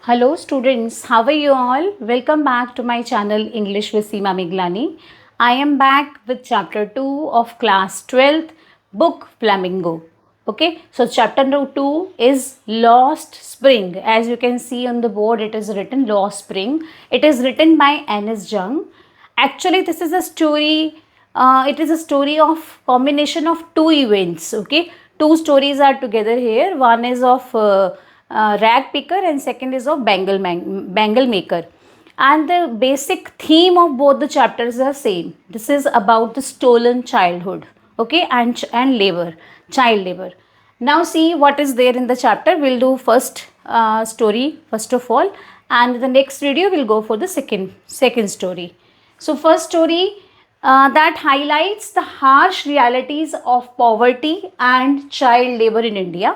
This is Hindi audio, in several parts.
Hello students, how are you all? Welcome back to my channel English with Seema Miglani. I am back with chapter 2 of class 12th book Flamingo. Okay, so chapter 2 is Lost Spring. As you can see on the board, it is written Lost Spring. It is written by Ernest Jung. Actually, this is a story. It is a story of combination of two events. Okay, two stories are together here. One is of rag picker and second is of bangle maker, and the basic theme of both the chapters are same. This is about the stolen childhood, okay, and labor, child labor. Now see what is there in the chapter. We'll do first story first of all, and the next video will go for the second story. So first story that highlights the harsh realities of poverty and child labor in India.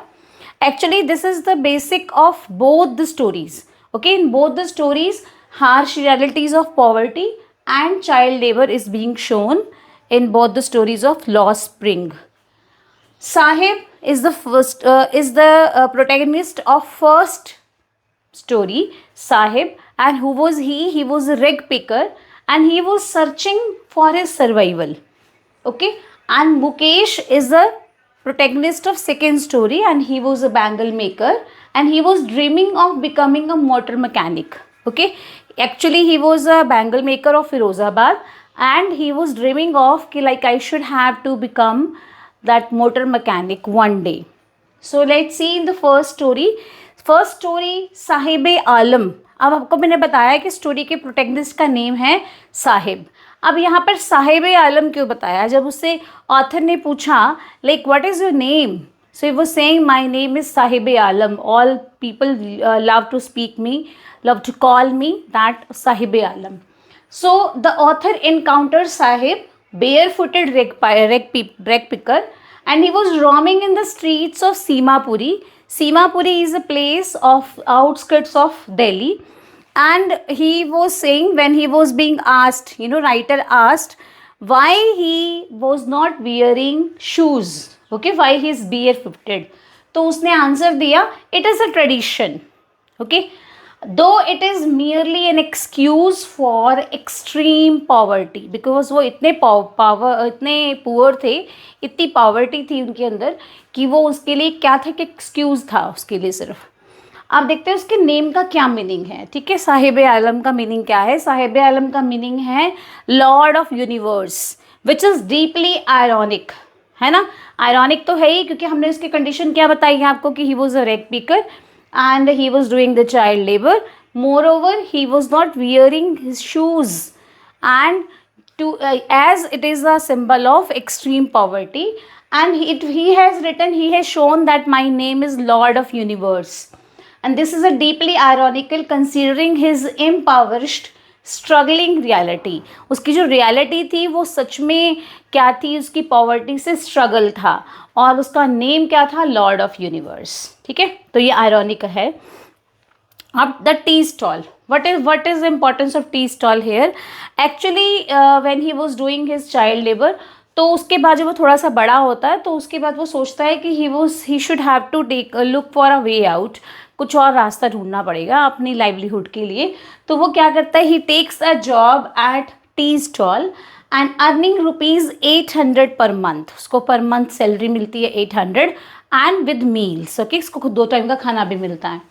Actually, this is the basic of both the stories. Okay, in both the stories, harsh realities of poverty and child labor is being shown in both the stories of Lost Spring. Sahib is the protagonist of first story, Sahib, and who was he? He was a rag picker and he was searching for his survival. Okay, and Mukesh is the protagonist of second story and he was a bangle maker and he was dreaming of becoming a motor mechanic. Okay, actually he was a bangle maker of Firozabad and he was dreaming of like I should have to become that motor mechanic one day. So let's see in the first story Sahib आलम. अब आपको मैंने बताया कि स्टोरी के प्रोटैगनिस्ट का नेम है साहिब. अब यहाँ पर साहिब आलम क्यों बताया? जब उससे ऑथर ने पूछा like what is your name, so he was saying my name is Sahib Alam. All people love to speak me, love to call me that Sahib Alam. So the author encountered Sahib, barefooted rag picker, and he was roaming in the streets of Simapuri. Simapuri is a place of outskirts of Delhi, and he was saying when he was being asked, writer asked why he was not wearing shoes. Okay, why he is barefooted. तो उसने आंसर दिया, it is a tradition. Okay, though it is merely an excuse for extreme poverty, because वो इतने पुअर थे, इतनी पॉवर्टी थी उनके अंदर कि वो उसके लिए क्या था कि एक्सक्यूज़ था उसके लिए सिर्फ. आप देखते हैं उसके नेम का क्या मीनिंग है. ठीक है, साहिब आलम का मीनिंग क्या है? साहिब आलम का मीनिंग है Lord of universe, which is deeply ironic. है ना, आयरॉनिक तो है ही क्योंकि हमने उसकी कंडीशन क्या बताई है आपको कि he was a rag picker and he was doing the child labor. Moreover, he was not wearing his shoes, and as it is a symbol of extreme poverty, and he has shown that my name is Lord of Universe, and this is a deeply ironical considering his impoverished struggling reality. उसकी जो रियलिटी थी वो सच में क्या थी? उसकी पॉवर्टी से स्ट्रगल था और उसका नेम क्या था? Lord of universe. ठीक है, तो ये आयरॉनिक है. अब the tea stall, what is the importance of tea stall here? Actually when he was doing his child labor, तो उसके बाद जब वो थोड़ा सा बड़ा होता है तो उसके बाद वो सोचता है कि he should have to take a look for a way out. कुछ और रास्ता ढूंढना पड़ेगा अपनी लाइवलीहुड के लिए. तो वो क्या करता है? He takes a job at tea stall and earning ₹800 per month. उसको पर मंथ सैलरी मिलती है 800 एंड विद मील्स. ओके, इसको 2 टाइम का खाना भी मिलता है.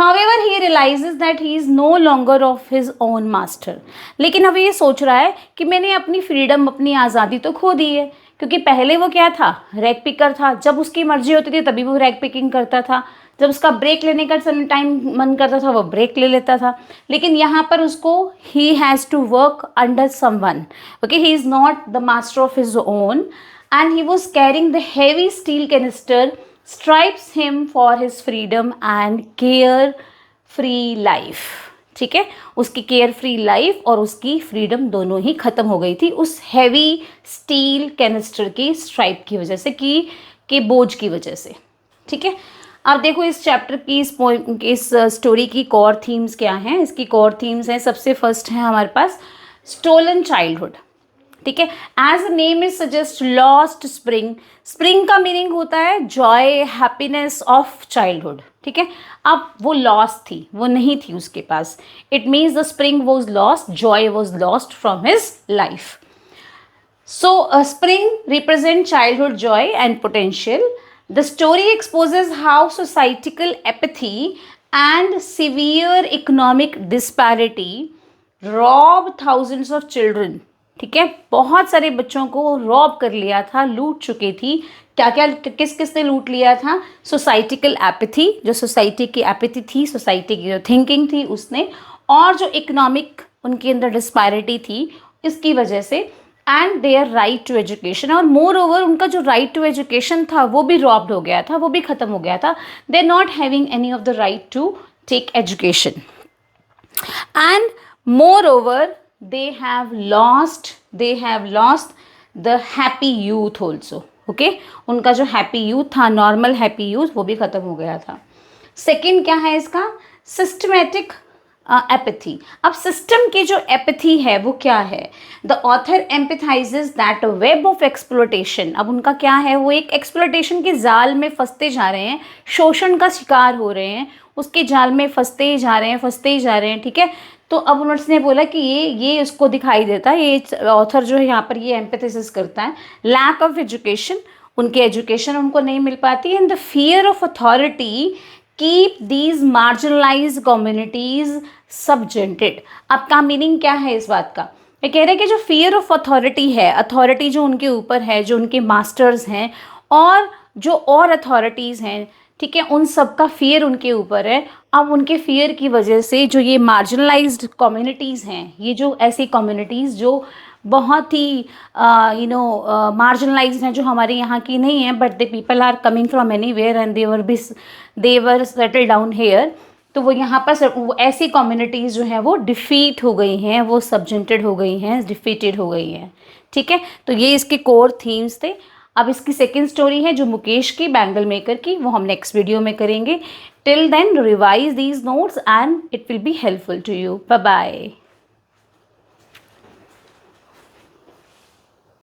However, he realizes that he is no longer of his own master. लेकिन अब ये सोच रहा है कि मैंने अपनी फ्रीडम, अपनी आज़ादी तो खो दी है, क्योंकि पहले वो क्या था? रैग पिकर था. जब उसकी मर्जी होती थी तभी वो रैग पिकिंग करता था. जब उसका ब्रेक लेने का टाइम मन करता था वो ब्रेक ले लेता था. लेकिन यहाँ पर उसको he has to work under someone. Okay, he is not the master of his own and he was carrying the heavy steel canister stripes him for his freedom and carefree life. ठीक है, उसकी केयर फ्री लाइफ और उसकी फ्रीडम दोनों ही ख़त्म हो गई थी उस हैवी स्टील कैनिस्टर की स्ट्राइप की वजह से, के बोझ की वजह से. ठीक है, अब देखो इस चैप्टर की इस स्टोरी की कोर थीम्स क्या हैं. इसकी कोर थीम्स हैं, सबसे फर्स्ट है हमारे पास स्टोलन चाइल्डहुड. ठीक है। As a name is suggest lost spring, spring का मीनिंग होता है जॉय, हैप्पीनेस ऑफ चाइल्डहुड, ठीक है। अब वो लॉस्ट थी, वो नहीं थी उसके पास, it means the spring was lost, joy was lost from his life. So, spring represent childhood joy and potential. The story exposes how societal apathy and severe economic disparity rob thousands of children. ठीक है, बहुत सारे बच्चों को रॉब कर लिया था, लूट चुकी थी. क्या क्या किस किस ने लूट लिया था? सोसाइटिकल एपैथी, जो सोसाइटी की एपैथी थी, सोसाइटी की जो थिंकिंग थी उसने, और जो इकोनॉमिक उनके अंदर डिस्पैरिटी थी इसकी वजह से, and their right to education. और मोर ओवर उनका जो राइट टू एजुकेशन था वो भी रॉब्ड हो गया था, वो भी ख़त्म हो गया था. They are not having any of the right to take education. And moreover they have lost the happy youth also. Okay, उनका जो हैप्पी यूथ था, नॉर्मल हैप्पी यूथ, वो भी ख़त्म हो गया था. सेकेंड क्या है इसका? Systematic apathy. अब सिस्टम की जो एपैथी है वो क्या है? The author empathises that web of exploitation. अब उनका क्या है? वो एक एक्सप्लोटेशन के जाल में फंसते जा रहे हैं, शोषण का शिकार हो रहे हैं, उसके जाल में फंसते ही जा रहे हैं, ठीक है. तो अब उन्होंने बोला कि ये उसको दिखाई देता है, ये ऑथर जो है यहाँ पर ये एम्पैथाइज करता है. लैक ऑफ एजुकेशन, उनकी एजुकेशन उनको नहीं मिल पाती. And the fear of authority keep these marginalised communities subjected. अब का मीनिंग क्या है इस बात का? ये कह रहे हैं कि जो फियर ऑफ अथॉरिटी है, अथॉरिटी जो उनके ऊपर है, जो उनके मास्टर्स हैं और जो और अथॉरिटीज़ हैं, ठीक है, उन सब का फियर उनके ऊपर है. अब उनके फियर की वजह से जो ये मार्जिनलाइज्ड कम्युनिटीज़ हैं, ये जो ऐसी कम्युनिटीज़ जो बहुत ही मार्जिनलाइज्ड हैं, जो हमारे यहाँ की नहीं है, but the people are coming from anywhere and they were settle down here. तो वो यहाँ पर ऐसी कम्युनिटीज़ जो हैं वो डिफीट हो गई हैं, वो सबजेंटेड हो गई हैं, डिफीटेड हो गई हैं, ठीक है. तो ये इसके कोर थीम्स थे. अब इसकी सेकेंड स्टोरी है जो मुकेश की, बैंगल मेकर की, वो हम नेक्स्ट वीडियो में करेंगे. Till then revise these notes and it will be helpful to you. Bye bye.